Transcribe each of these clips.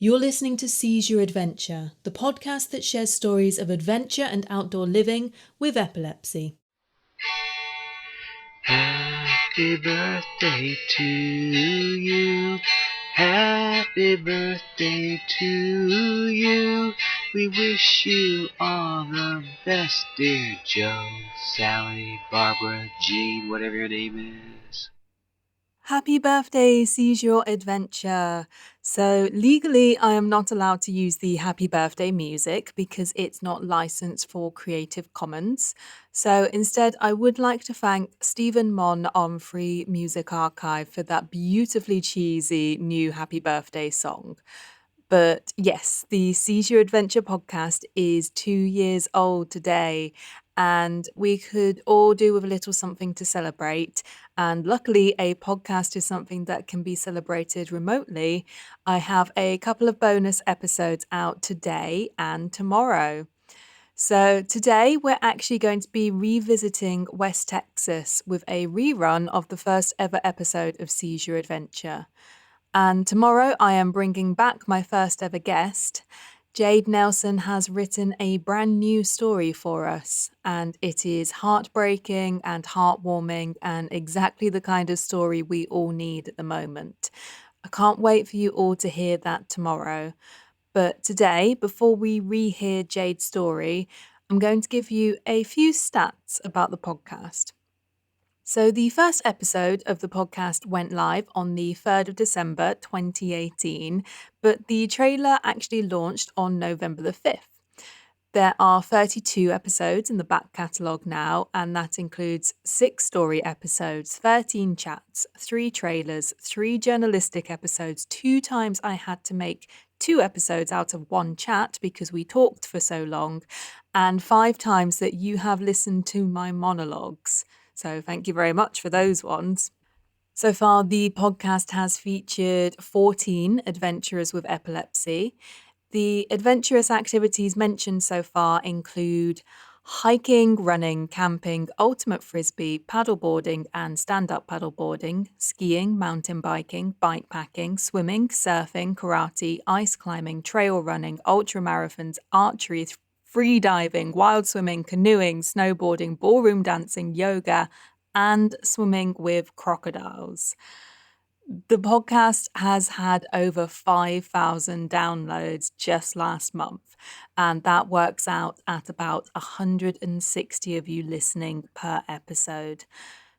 You're listening to Seize Your Adventure, the podcast that shares stories of adventure and outdoor living with epilepsy. Happy birthday to you. Happy birthday to you. We wish you all the best, dear Joe, Sally, Barbara, Jean, whatever your name is. Happy birthday, Seize Your Adventure. So legally, I am not allowed to use the happy birthday music because it's not licensed for Creative Commons. So instead, I would like to thank Stephen Mon on Free Music Archive for that beautifully cheesy new happy birthday song. But yes, the Seize Your Adventure podcast is 2 years old today, and we could all do with a little something to celebrate. And luckily, a podcast is something that can be celebrated remotely. I have a couple of bonus episodes out today and tomorrow. So today we're actually going to be revisiting West Texas with a rerun of the first ever episode of Seize Your Adventure. And tomorrow I am bringing back my first ever guest. Jade Nelson has written a brand new story for us, and it is heartbreaking and heartwarming and exactly the kind of story we all need at the moment. I can't wait for you all to hear that tomorrow. But today, before we rehear Jade's story, I'm going to give you a few stats about the podcast. So the first episode of the podcast went live on the 3rd of December 2018, but the trailer actually launched on November the 5th. There are 32 episodes in the back catalogue now, and that includes 6 story episodes, 13 chats, 3 trailers, 3 journalistic episodes. 2 times I had to make 2 episodes out of 1 chat because we talked for so long, and 5 times that you have listened to my monologues. So thank you very much for those ones. So far, the podcast has featured 14 adventurers with epilepsy. The adventurous activities mentioned so far include hiking, running, camping, ultimate frisbee, paddleboarding and stand-up paddleboarding, skiing, mountain biking, bikepacking, swimming, surfing, karate, ice climbing, trail running, ultramarathons, archery, freediving, wild swimming, canoeing, snowboarding, ballroom dancing, yoga, and swimming with crocodiles. The podcast has had over 5,000 downloads just last month, and that works out at about 160 of you listening per episode.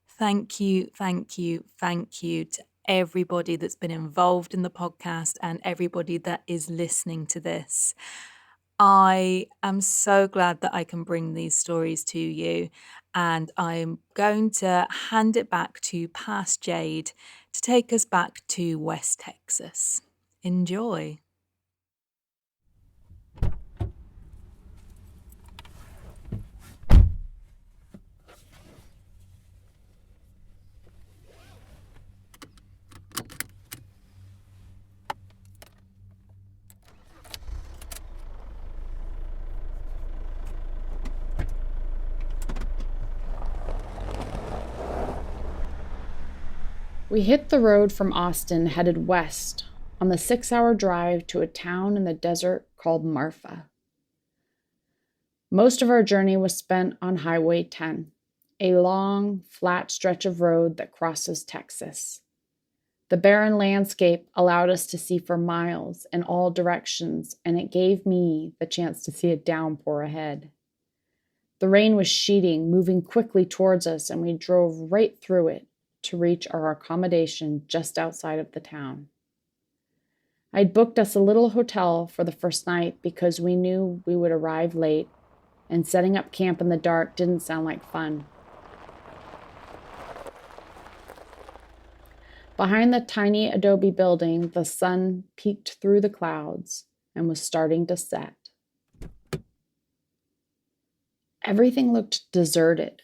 Thank you, thank you, thank you to everybody that's been involved in the podcast and everybody that is listening to this. I am so glad that I can bring these stories to you, and I'm going to hand it back to Past Jade to take us back to West Texas. Enjoy. We hit the road from Austin, headed west, on the 6-hour drive to a town in the desert called Marfa. Most of our journey was spent on Highway 10, a long, flat stretch of road that crosses Texas. The barren landscape allowed us to see for miles in all directions, and it gave me the chance to see a downpour ahead. The rain was sheeting, moving quickly towards us, and we drove right through it to reach our accommodation just outside of the town. I'd booked us a little hotel for the first night because we knew we would arrive late, and setting up camp in the dark didn't sound like fun. Behind the tiny adobe building, the sun peeked through the clouds and was starting to set. Everything looked deserted.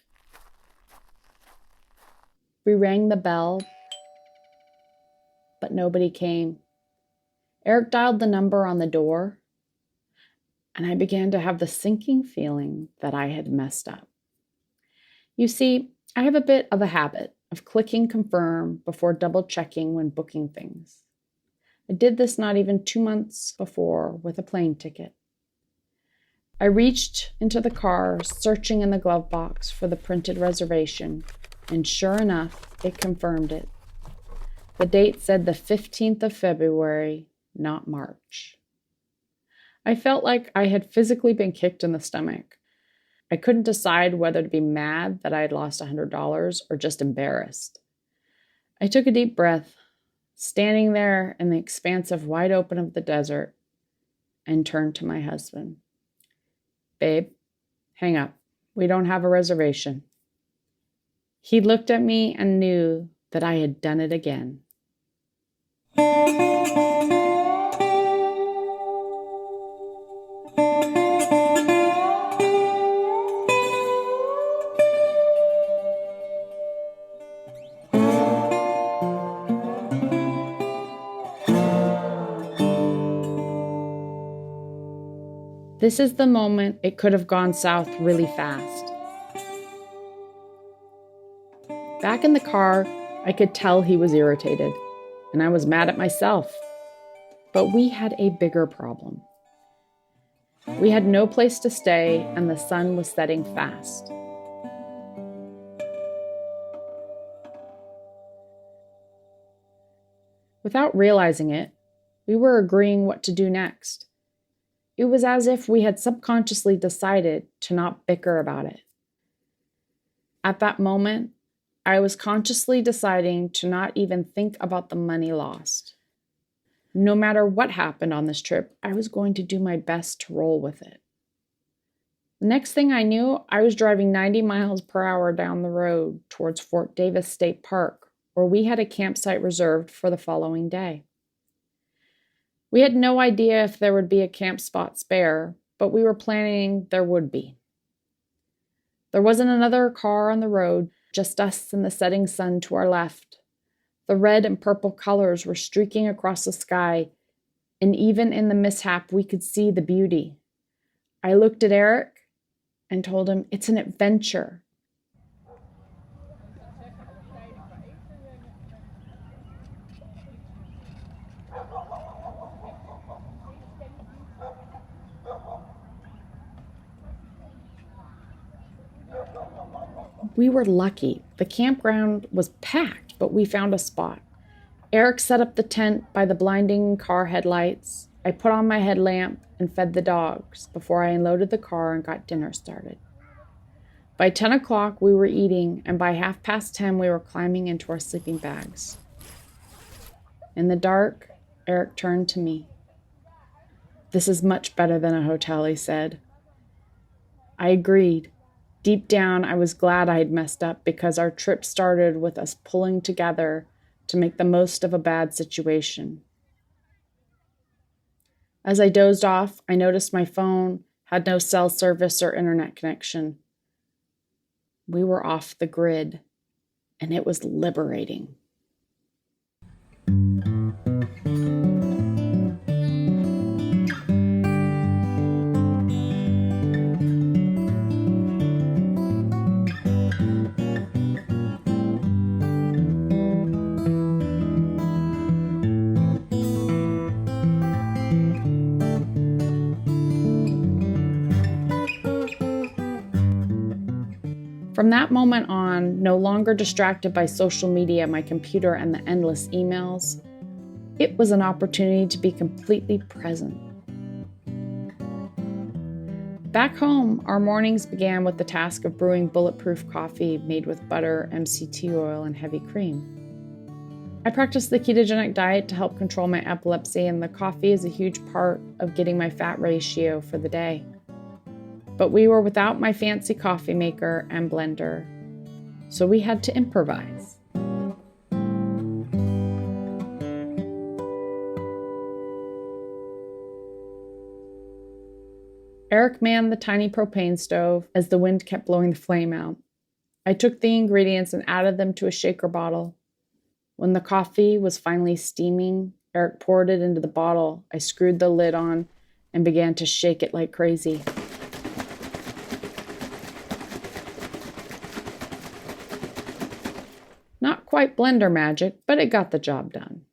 We rang the bell, but nobody came. Eric dialed the number on the door, and I began to have the sinking feeling that I had messed up. You see, I have a bit of a habit of clicking confirm before double-checking when booking things. I did this not even 2 months before with a plane ticket. I reached into the car, searching in the glove box for the printed reservation, and sure enough, it confirmed it. The date said the 15th of February, not March. I felt like I had physically been kicked in the stomach. I couldn't decide whether to be mad that I had lost $100 or just embarrassed. I took a deep breath, standing there in the expanse of wide open of the desert, and turned to my husband. Babe, hang up. We don't have a reservation. He looked at me and knew that I had done it again. This is the moment it could have gone south really fast. Back in the car, I could tell he was irritated, and I was mad at myself. But we had a bigger problem. We had no place to stay, and the sun was setting fast. Without realizing it, we were agreeing what to do next. It was as if we had subconsciously decided to not bicker about it. At that moment, I was consciously deciding to not even think about the money lost. No matter what happened on this trip, I was going to do my best to roll with it. The next thing I knew, I was driving 90 miles per hour down the road towards Fort Davis State Park, where we had a campsite reserved for the following day. We had no idea if there would be a camp spot spare, but we were planning there would be. There wasn't another car on the road, just us and the setting sun to our left. The red and purple colors were streaking across the sky, and even in the mishap, we could see the beauty. I looked at Eric and told him, "It's an adventure." We were lucky. The campground was packed, but we found a spot. Eric set up the tent by the blinding car headlights. I put on my headlamp and fed the dogs before I unloaded the car and got dinner started. By 10 o'clock, we were eating, and by 10:30, we were climbing into our sleeping bags. In the dark, Eric turned to me. "This is much better than a hotel," he said. I agreed. Deep down, I was glad I had messed up because our trip started with us pulling together to make the most of a bad situation. As I dozed off, I noticed my phone had no cell service or internet connection. We were off the grid, and it was liberating. From that moment on, no longer distracted by social media, my computer, and the endless emails, it was an opportunity to be completely present. Back home, our mornings began with the task of brewing bulletproof coffee made with butter, MCT oil, and heavy cream. I practiced the ketogenic diet to help control my epilepsy, and the coffee is a huge part of getting my fat ratio for the day. But we were without my fancy coffee maker and blender, so we had to improvise. Eric manned the tiny propane stove as the wind kept blowing the flame out. I took the ingredients and added them to a shaker bottle. When the coffee was finally steaming, Eric poured it into the bottle. I screwed the lid on and began to shake it like crazy. Not quite blender magic, but it got the job done.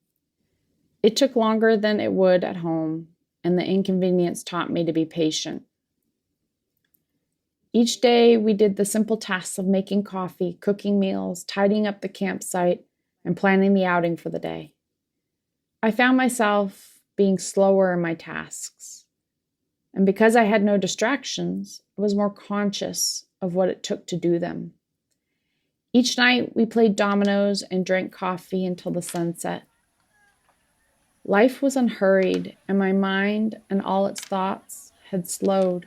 It took longer than it would at home, and the inconvenience taught me to be patient. Each day, we did the simple tasks of making coffee, cooking meals, tidying up the campsite, and planning the outing for the day. I found myself being slower in my tasks. And because I had no distractions, I was more conscious of what it took to do them. Each night, we played dominoes and drank coffee until the sun set. Life was unhurried, and my mind and all its thoughts had slowed.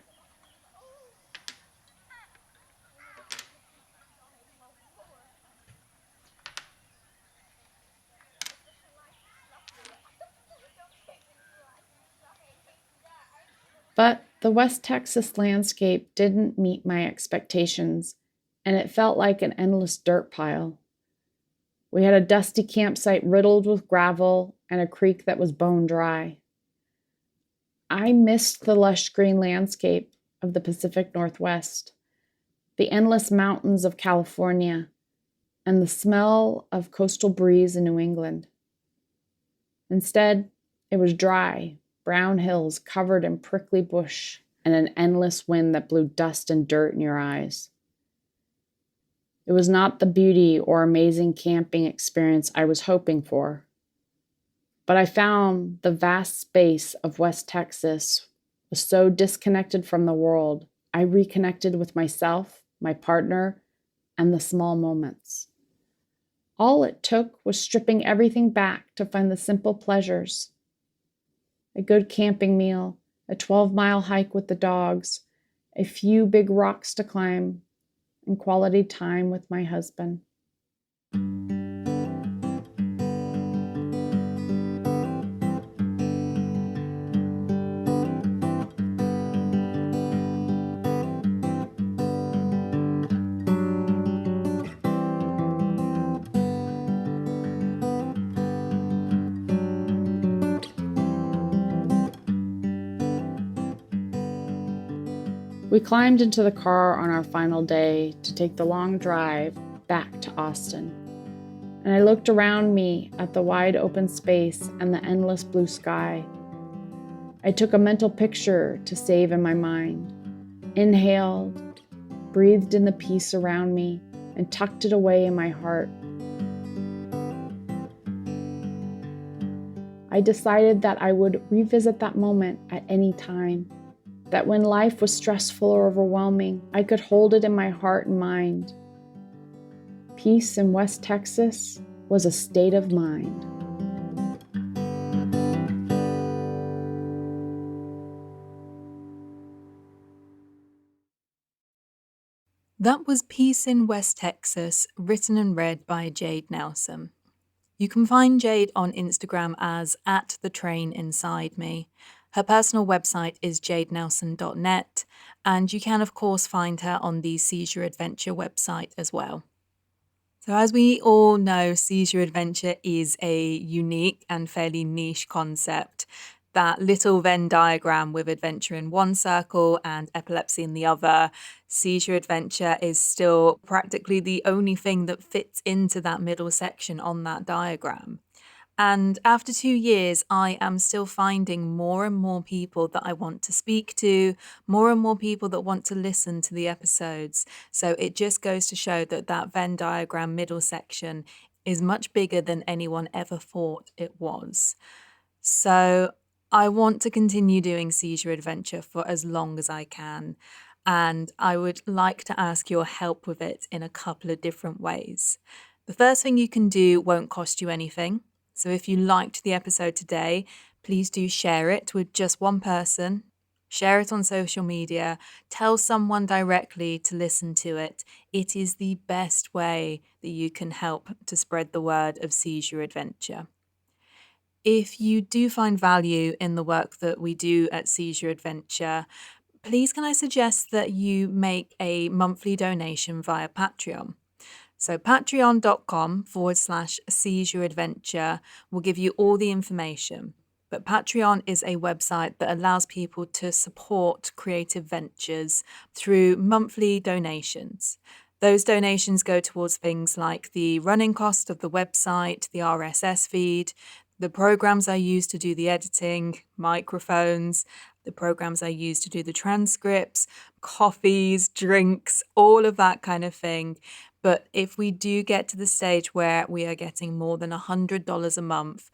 But the West Texas landscape didn't meet my expectations, and it felt like an endless dirt pile. We had a dusty campsite riddled with gravel and a creek that was bone dry. I missed the lush green landscape of the Pacific Northwest, the endless mountains of California, and the smell of coastal breeze in New England. Instead, it was dry, brown hills covered in prickly bush and an endless wind that blew dust and dirt in your eyes. It was not the beauty or amazing camping experience I was hoping for, but I found the vast space of West Texas was so disconnected from the world, I reconnected with myself, my partner, and the small moments. All it took was stripping everything back to find the simple pleasures. A good camping meal, a 12-mile hike with the dogs, a few big rocks to climb, and quality time with my husband. We climbed into the car on our final day to take the long drive back to Austin. And I looked around me at the wide open space and the endless blue sky. I took a mental picture to save in my mind, inhaled, breathed in the peace around me, and tucked it away in my heart. I decided that I would revisit that moment at any time. That when life was stressful or overwhelming, I could hold it in my heart and mind. Peace in West Texas was a state of mind. That was Peace in West Texas, written and read by Jade Nelson. You can find Jade on Instagram as @thetraininside_me. Her personal website is jadenelson.net, and you can, of course, find her on the Seizure Adventure website as well. So as we all know, Seizure Adventure is a unique and fairly niche concept. That little Venn diagram with adventure in one circle and epilepsy in the other, Seizure Adventure is still practically the only thing that fits into that middle section on that diagram. And after 2 years, I am still finding more and more people that I want to speak to, more and more people that want to listen to the episodes. So it just goes to show that that Venn diagram middle section is much bigger than anyone ever thought it was. So I want to continue doing Seizure Adventure for as long as I can. And I would like to ask your help with it in a couple of different ways. The first thing you can do won't cost you anything. So if you liked the episode today, please do share it with just one person. Share it on social media. Tell someone directly to listen to it. It is the best way that you can help to spread the word of Seizure Adventure. If you do find value in the work that we do at Seizure Adventure, please can I suggest that you make a monthly donation via Patreon. So patreon.com/Seizure Adventure will give you all the information. But Patreon is a website that allows people to support creative ventures through monthly donations. Those donations go towards things like the running cost of the website, the RSS feed, The programs I use to do the editing, microphones, the programs I use to do the transcripts, coffees, drinks, all of that kind of thing. But if we do get to the stage where we are getting more than $100 a month,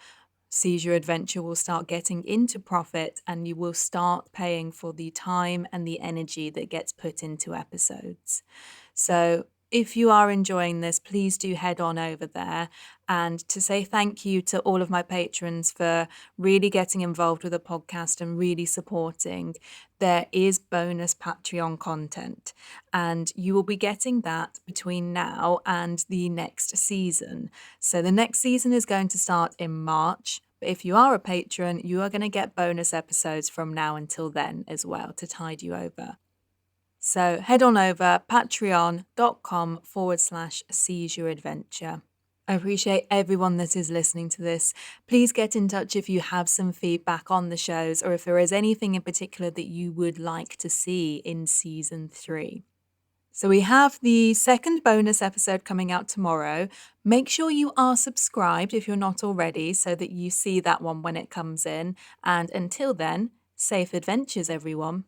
Seize Your Adventure will start getting into profit, and you will start paying for the time and the energy that gets put into episodes. So if you are enjoying this, please do head on over there. And to say thank you to all of my patrons for really getting involved with the podcast and really supporting, there is bonus Patreon content, and you will be getting that between now and the next season. So the next season is going to start in March. But if you are a patron, you are going to get bonus episodes from now until then as well to tide you over. So head on over patreon.com/Seize Your Adventure. I appreciate everyone that is listening to this. Please get in touch if you have some feedback on the shows, or if there is anything in particular that you would like to see in season 3. So we have the second bonus episode coming out tomorrow. Make sure you are subscribed if you're not already, so that you see that one when it comes in. And until then, safe adventures, everyone.